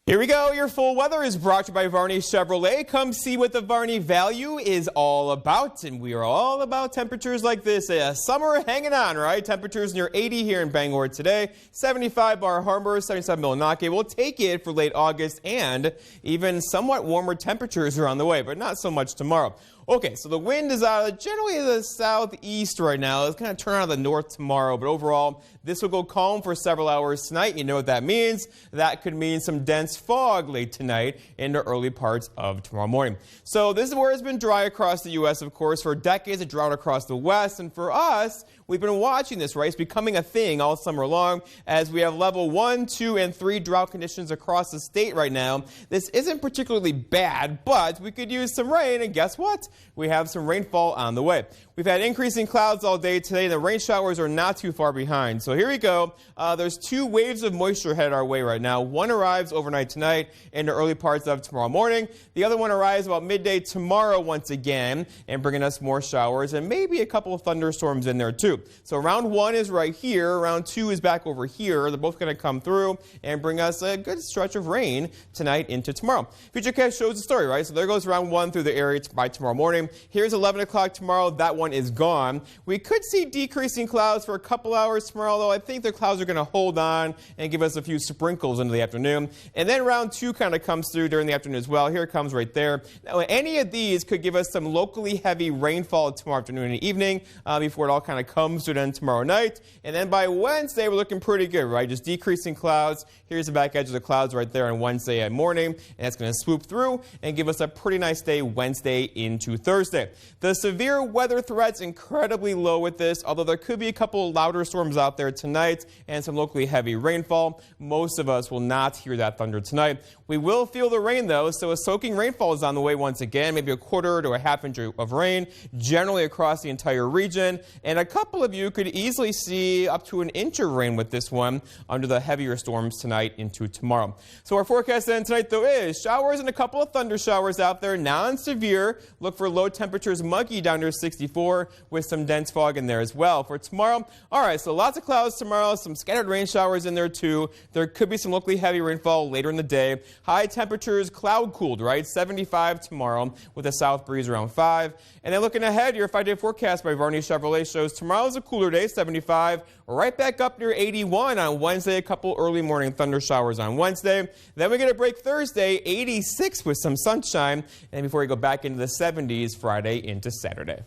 Here we go. Your full weather is brought to you by Varney Chevrolet. Come see what the Varney value is all about. And we are all about temperatures like this. Summer hanging on, right? Temperatures near 80 here in Bangor today. 75 Bar Harbor, 77 Millinocket. We'll take it for late August, and even somewhat warmer temperatures are on the way, but not so much tomorrow. Okay, so the wind is generally the southeast right now. It's going to turn out of the north tomorrow, but overall, this will go calm for several hours tonight. You know what that means. That could mean some dense fog late tonight into early parts of tomorrow morning. So this is where it's been dry across the U.S., of course. For decades, a drought across the West, and for us, we've been watching this, right? It's becoming a thing all summer long as we have level 1, 2, and 3 drought conditions across the state right now. This isn't particularly bad, but we could use some rain, and guess what? We have some rainfall on the way. We've had increasing clouds all day today. The rain showers are not too far behind. So here we go. There's 2 waves of moisture headed our way right now. One arrives overnight tonight into early parts of tomorrow morning. The other one arrives about midday tomorrow once again and bringing us more showers and maybe a couple of thunderstorms in there too. So round 1 is right here. Round 2 is back over here. They're both going to come through and bring us a good stretch of rain tonight into tomorrow. Futurecast shows the story, right? So there goes round 1 through the area by tomorrow morning. Here's 11 o'clock tomorrow. That one is gone. We could see decreasing clouds for a couple hours tomorrow, though I think the clouds are going to hold on and give us a few sprinkles into the afternoon. And then round 2 kind of comes through during the afternoon as well. Here it comes right there. Now, any of these could give us some locally heavy rainfall tomorrow afternoon and evening before it all kind of comes to an end tomorrow night. And then by Wednesday, we're looking pretty good, right? Just decreasing clouds. Here's the back edge of the clouds right there on Wednesday morning. And it's going to swoop through and give us a pretty nice day Wednesday into Thursday. The severe weather threat's incredibly low with this, although there could be a couple of louder storms out there tonight and some locally heavy rainfall. Most of us will not hear that thunder tonight. We will feel the rain, though, so a soaking rainfall is on the way once again, maybe a quarter to a half inch of rain, generally across the entire region. And a couple of you could easily see up to an inch of rain with this one under the heavier storms tonight into tomorrow. So our forecast then tonight, though, is showers and a couple of thunder showers out there, non-severe. Look for low temperatures, muggy down near 64 with some dense fog in there as well. For tomorrow, all right, so lots of clouds tomorrow, some scattered rain showers in there too. There could be some locally heavy rainfall later in the day. High temperatures, cloud cooled, right? 75 tomorrow with a south breeze around 5. And then looking ahead, your 5-day forecast by Varney Chevrolet shows tomorrow's a cooler day, 75, right back up near 81 on Wednesday, a couple early morning thunder showers on Wednesday. Then we get a break Thursday, 86 with some sunshine, and before we go back into the 70s Friday into Saturday.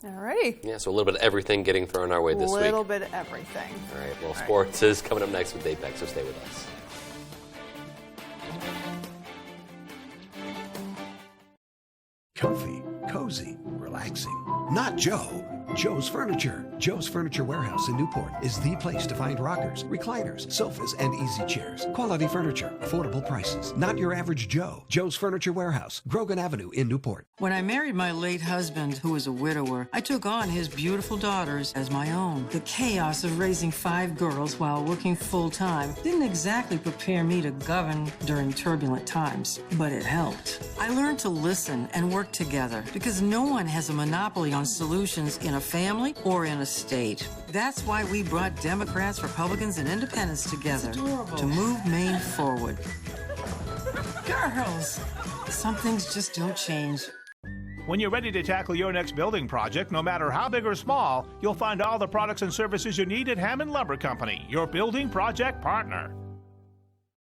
All righty. Yeah, so a little bit of everything getting thrown our way this week. A little bit of everything. All right, well, sports is coming up next with Apex, so stay with us. Comfy, cozy, relaxing. Not Joe. Joe's Furniture. Joe's Furniture Warehouse in Newport is the place to find rockers, recliners, sofas, and easy chairs. Quality furniture, affordable prices. Not your average Joe. Joe's Furniture Warehouse, Grogan Avenue in Newport. When I married my late husband, who was a widower, I took on his beautiful daughters as my own. The chaos of raising 5 girls while working full-time didn't exactly prepare me to govern during turbulent times, but it helped. I learned to listen and work together because no one has a monopoly on solutions in a family or in a state. That's why we brought Democrats, Republicans, and Independents together to move Maine forward. Girls, some things just don't change. When you're ready to tackle your next building project, no matter how big or small, you'll find all the products and services you need at Hammond Lumber Company, your building project partner.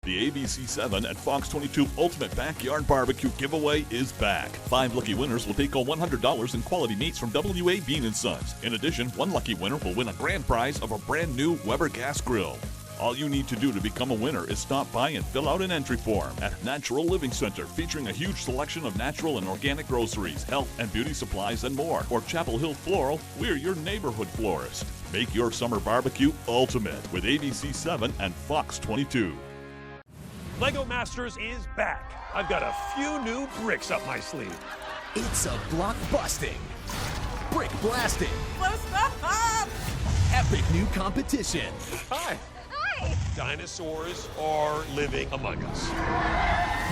The ABC7 and Fox 22 Ultimate Backyard Barbecue giveaway is back. 5 lucky winners will take home $100 in quality meats from WA Bean & Sons. In addition, 1 lucky winner will win a grand prize of a brand new Weber gas grill. All you need to do to become a winner is stop by and fill out an entry form at Natural Living Center, featuring a huge selection of natural and organic groceries, health and beauty supplies, and more. Or Chapel Hill Floral, we're your neighborhood florist. Make your summer barbecue ultimate with ABC7 and Fox 22. Lego Masters is back. I've got a few new bricks up my sleeve. It's a block busting, brick blasting, epic new competition. Hi. Dinosaurs are living among us.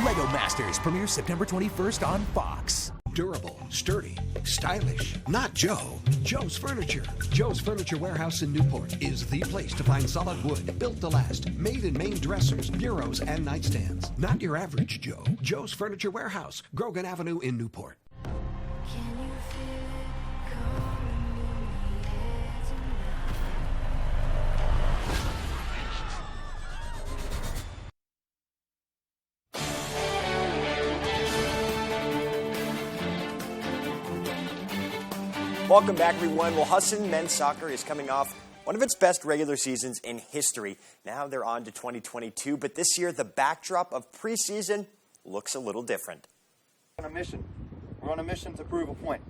Lego Masters premieres September 21st on Fox. Durable, sturdy, stylish. Not Joe. Joe's Furniture. Joe's Furniture Warehouse in Newport is the place to find solid wood, built to last, made in Maine dressers, bureaus, and nightstands. Not your average Joe. Joe's Furniture Warehouse, Grogan Avenue in Newport. Welcome back, everyone. Well, Husson men's soccer is coming off one of its best regular seasons in history. Now they're on to 2022, but this year the backdrop of preseason looks a little different. On a mission. We're on a mission to prove a point.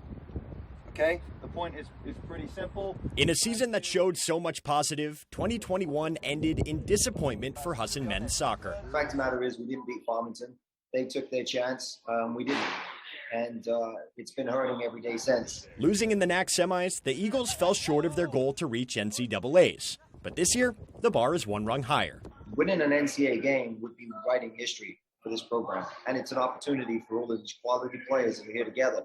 Okay? The point is pretty simple. In a season that showed so much positive, 2021 ended in disappointment for Husson men's soccer. The fact of the matter is we didn't beat Farmington. They took their chance. We didn't. And it's been hurting every day since. Losing in the NAC semis, the Eagles fell short of their goal to reach NCAAs. But this year, the bar is one rung higher. Winning an NCAA game would be writing history for this program. And it's an opportunity for all of these quality players that are here together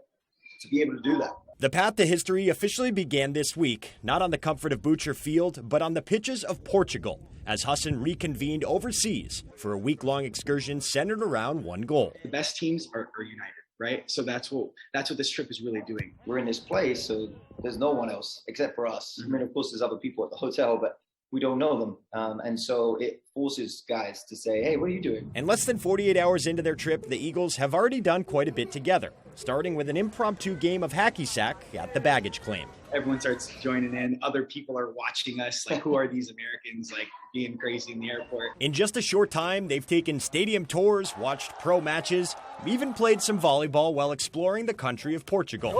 to be able to do that. The path to history officially began this week, not on the comfort of Butcher Field, but on the pitches of Portugal, as Husson reconvened overseas for a week-long excursion centered around one goal. The best teams are united. Right, so that's what this trip is really doing. We're in this place, so there's no one else except for us. I mean, of course, there's other people at the hotel, but we don't know them, and so it forces guys to say, "Hey, what are you doing?" And less than 48 hours into their trip, the Eagles have already done quite a bit together, starting with an impromptu game of hacky sack at the baggage claim. Everyone starts joining in. Other people are watching us. Like, who are these Americans, like, being crazy in the airport? In just a short time, they've taken stadium tours, watched pro matches, even played some volleyball while exploring the country of Portugal.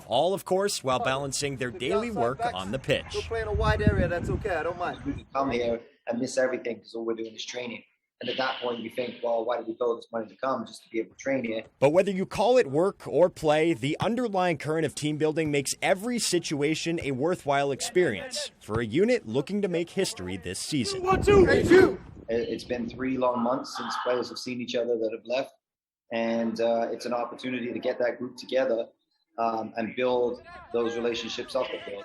All, of course, while balancing their daily work on the pitch. We'll play in a wide area. That's okay. I don't mind. We can come here and miss everything because all we're doing is training. And at that point, you think, well, why did we pay all this money to come just to be able to train here? But whether you call it work or play, the underlying current of team building makes every situation a worthwhile experience for a unit looking to make history this season. 1, 2, 3, 2. It's been 3 long months since players have seen each other that have left. And it's an opportunity to get that group together and build those relationships up a bit.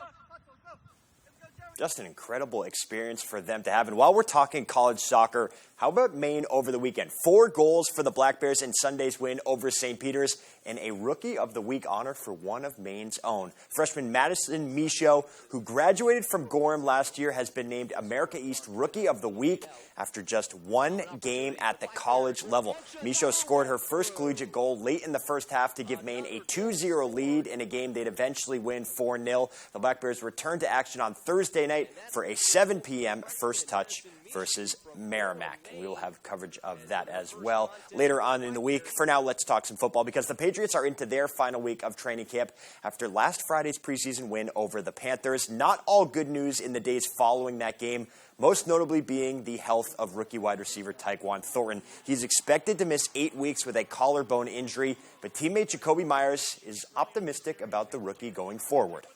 Just an incredible experience for them to have. And while we're talking college soccer, how about Maine over the weekend? 4 goals for the Black Bears in Sunday's win over St. Peter's, and a Rookie of the Week honor for one of Maine's own. Freshman Madison Michaud, who graduated from Gorham last year, has been named America East Rookie of the Week after just 1 game at the college level. Michaud scored her first collegiate goal late in the first half to give Maine a 2-0 lead in a game they'd eventually win 4-0. The Black Bears return to action on Thursday night for a 7 p.m. first touch versus Merrimack. And we will have coverage of that as well later on in the week. For now, let's talk some football because the Patriots are into their final week of training camp after last Friday's preseason win over the Panthers. Not all good news in the days following that game, most notably being the health of rookie wide receiver Tyquan Thornton. He's expected to miss 8 weeks with a collarbone injury, but teammate Jacoby Myers is optimistic about the rookie going forward.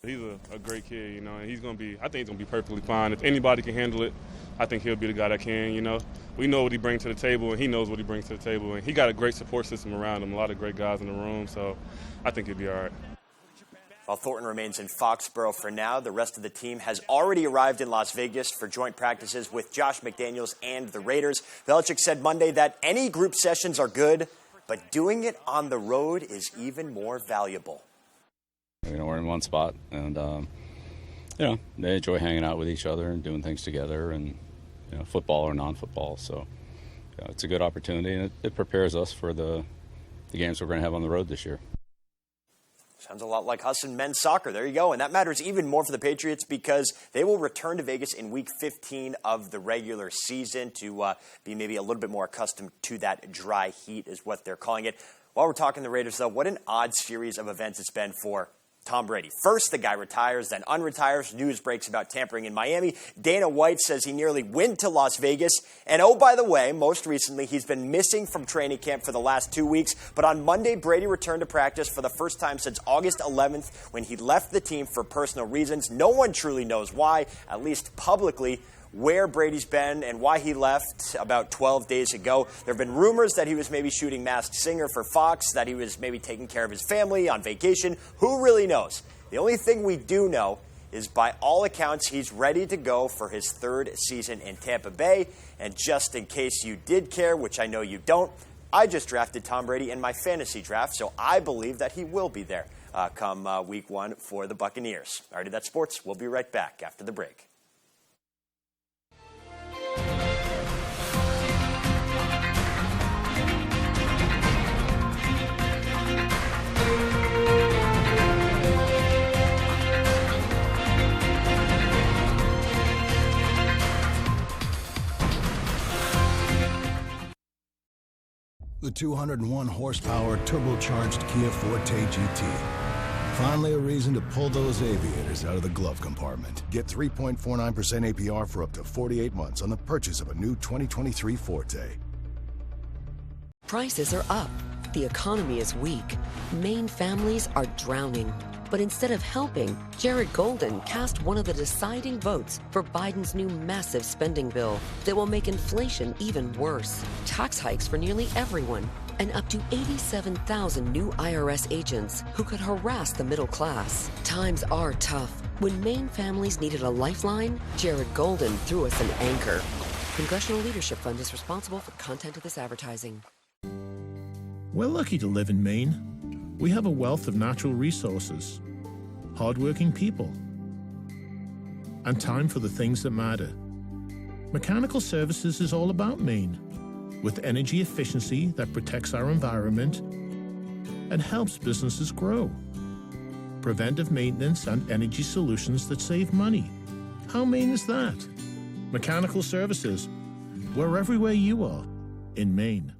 He's a great kid, you know, and I think he's going to be perfectly fine. If anybody can handle it, I think he'll be the guy that can, you know. We know what he brings to the table, and he knows what he brings to the table. And he got a great support system around him, a lot of great guys in the room, so I think he'll be all right. While Thornton remains in Foxborough for now, the rest of the team has already arrived in Las Vegas for joint practices with Josh McDaniels and the Raiders. Belichick said Monday that any group sessions are good, but doing it on the road is even more valuable. You know, we're in one spot, and you know, they enjoy hanging out with each other and doing things together, and football or non-football. So it's a good opportunity, and it prepares us for the games we're going to have on the road this year. Sounds a lot like Husson men's soccer. There you go. And that matters even more for the Patriots because they will return to Vegas in Week 15 of the regular season to be maybe a little bit more accustomed to that dry heat is what they're calling it. While we're talking the Raiders, though, what an odd series of events it's been for Tom Brady. First, the guy retires, then unretires. News breaks about tampering in Miami. Dana White says he nearly went to Las Vegas. And oh, by the way, most recently, he's been missing from training camp for the last 2 weeks. But on Monday, Brady returned to practice for the first time since August 11th when he left the team for personal reasons. No one truly knows why, at least publicly, where Brady's been and why he left about 12 days ago. There have been rumors that he was maybe shooting Masked Singer for Fox, that he was maybe taking care of his family on vacation. Who really knows? The only thing we do know is by all accounts, he's ready to go for his third season in Tampa Bay. And just in case you did care, which I know you don't, I just drafted Tom Brady in my fantasy draft, so I believe that he will be there come week 1 for the Buccaneers. All right, that's sports. We'll be right back after the break. The 201-horsepower turbocharged Kia Forte GT. Finally a reason to pull those aviators out of the glove compartment. Get 3.49% APR for up to 48 months on the purchase of a new 2023 Forte. Prices are up. The economy is weak. Maine families are drowning. But instead of helping, Jared Golden cast one of the deciding votes for Biden's new massive spending bill that will make inflation even worse. Tax hikes for nearly everyone, and up to 87,000 new IRS agents who could harass the middle class. Times are tough. When Maine families needed a lifeline, Jared Golden threw us an anchor. Congressional Leadership Fund is responsible for content of this advertising. We're lucky to live in Maine. We have a wealth of natural resources, hardworking people, and time for the things that matter. Mechanical Services is all about Maine, with energy efficiency that protects our environment and helps businesses grow. Preventive maintenance and energy solutions that save money. How Maine is that? Mechanical Services. We're everywhere you are in Maine.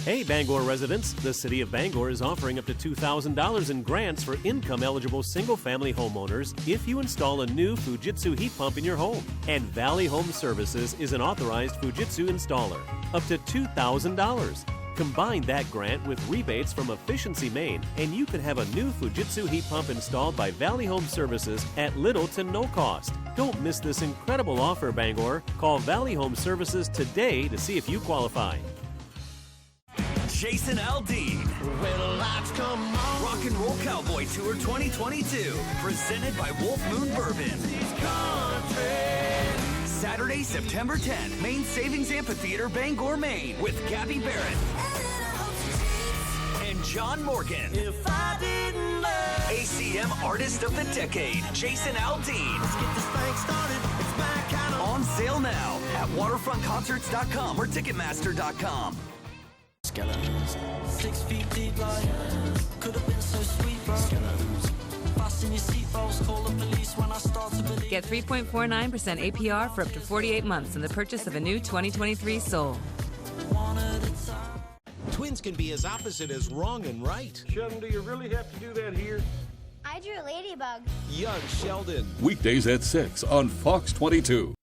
Hey Bangor residents, the City of Bangor is offering up to $2,000 in grants for income-eligible single-family homeowners if you install a new Fujitsu heat pump in your home. And Valley Home Services is an authorized Fujitsu installer. Up to $2,000. Combine that grant with rebates from Efficiency Maine, and you could have a new Fujitsu heat pump installed by Valley Home Services at little to no cost. Don't miss this incredible offer, Bangor. Call Valley Home Services today to see if you qualify. Jason Aldean. When lights come on. Rock and Roll Cowboy Tour 2022. Presented by Wolf Moon Bourbon. Saturday, September 10th. Maine Savings Amphitheater, Bangor, Maine. With Gabby Barrett. And John Morgan. If I didn't love. ACM Artist of the Decade. Jason Aldean. Let's get this thing started. It's my kind of. On sale now at waterfrontconcerts.com or Ticketmaster.com. Skeletons, 6 feet deep, like could have been so sweet, bro. Skeletons, fasten your seatbelts, call the police when I start to believe. Get 3.49% APR for up to 48 months in the purchase of a new 2023 Soul. Twins can be as opposite as wrong and right. Sheldon, do you really have to do that here? I drew a ladybug. Young Sheldon. Weekdays at 6 on Fox 22.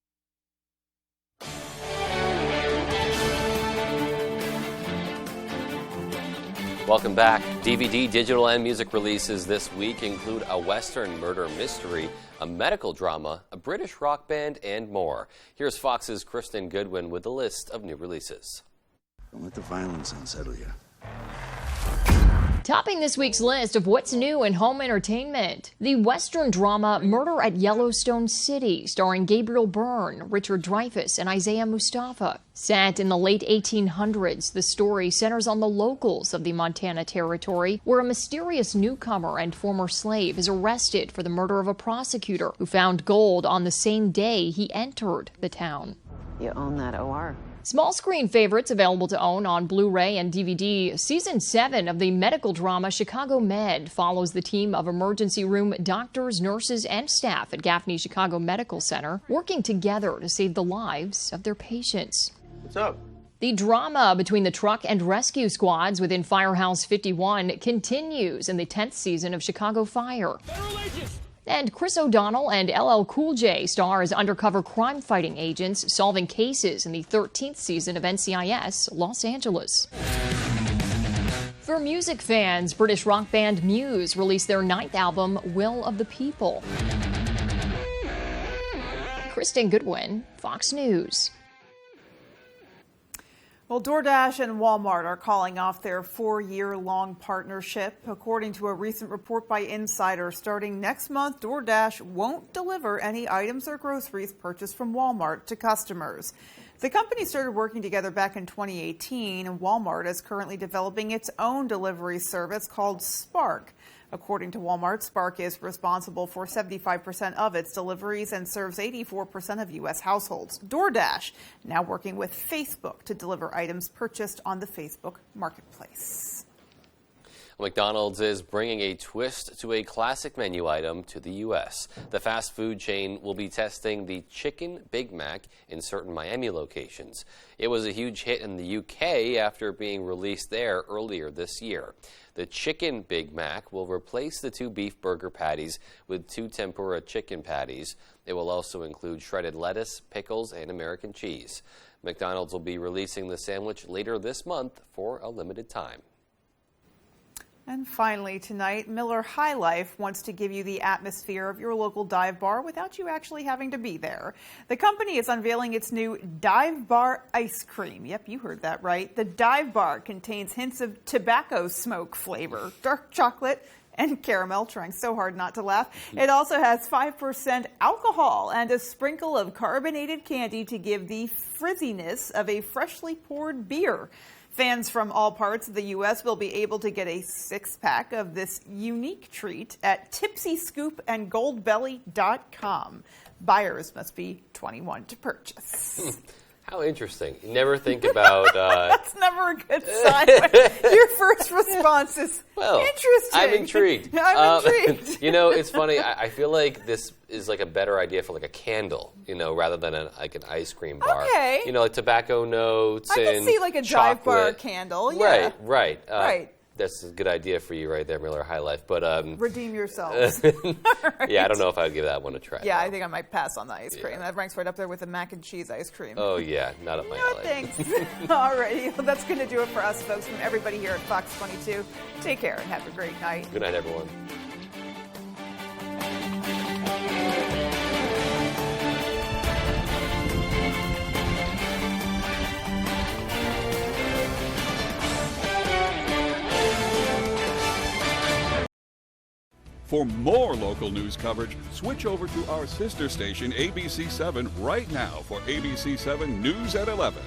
Welcome back. DVD, digital, and music releases this week include a Western murder mystery, a medical drama, a British rock band, and more. Here's Fox's Kristen Goodwin with a list of new releases. Don't let the violence unsettle you. Topping this week's list of what's new in home entertainment, the Western drama Murder at Yellowstone City, starring Gabriel Byrne, Richard Dreyfuss, and Isaiah Mustafa. Set in the late 1800s, the story centers on the locals of the Montana Territory, where a mysterious newcomer and former slave is arrested for the murder of a prosecutor who found gold on the same day he entered the town. You own that OR. Small screen favorites available to own on Blu-ray and DVD. Season 7 of the medical drama Chicago Med follows the team of emergency room doctors, nurses, and staff at Gaffney Chicago Medical Center working together to save the lives of their patients. What's up? The drama between the truck and rescue squads within Firehouse 51 continues in the 10th season of Chicago Fire. And Chris O'Donnell and LL Cool J star as undercover crime-fighting agents solving cases in the 13th season of NCIS Los Angeles. For music fans, British rock band Muse released their 9th album, Will of the People. Kristen Goodwin, Fox News. Well, DoorDash and Walmart are calling off their 4-year-long partnership. According to a recent report by Insider, starting next month, DoorDash won't deliver any items or groceries purchased from Walmart to customers. The company started working together back in 2018, and Walmart is currently developing its own delivery service called Spark. According to Walmart, Spark is responsible for 75% of its deliveries and serves 84% of U.S. households. DoorDash now working with Facebook to deliver items purchased on the Facebook Marketplace. McDonald's is bringing a twist to a classic menu item to the U.S. The fast food chain will be testing the Chicken Big Mac in certain Miami locations. It was a huge hit in the U.K. after being released there earlier this year. The Chicken Big Mac will replace the 2 beef burger patties with 2 tempura chicken patties. It will also include shredded lettuce, pickles, and American cheese. McDonald's will be releasing the sandwich later this month for a limited time. And finally tonight, Miller High Life wants to give you the atmosphere of your local dive bar without you actually having to be there. The company is unveiling its new Dive Bar ice cream. Yep, you heard that right. The Dive Bar contains hints of tobacco smoke flavor, dark chocolate, and caramel, trying so hard not to laugh. It also has 5% alcohol and a sprinkle of carbonated candy to give the frizziness of a freshly poured beer. Fans from all parts of the U.S. will be able to get a 6-pack of this unique treat at tipsyscoopandgoldbelly.com. Buyers must be 21 to purchase. How interesting. You never think about... That's never a good sign when your first response is interesting. I'm intrigued. I'm intrigued. You know, it's funny. I feel like this is like a better idea for like a candle, you know, rather than like an ice cream bar. Okay. You know, like tobacco notes I and can see like a chocolate. dive bar candle. Yeah. Right. Right. That's a good idea for you right there, Miller High Life. But redeem yourselves. Right. Yeah, I don't know if I would give that one a try. Yeah, I think I might pass on the ice cream. That ranks right up there with the mac and cheese ice cream. Oh, yeah. Not up my alley. Thanks. All righty. Well, that's going to do it for us, folks. From everybody here at Fox 22, take care and have a great night. Good night, everyone. For more local news coverage, switch over to our sister station, ABC7, right now for ABC7 News at 11.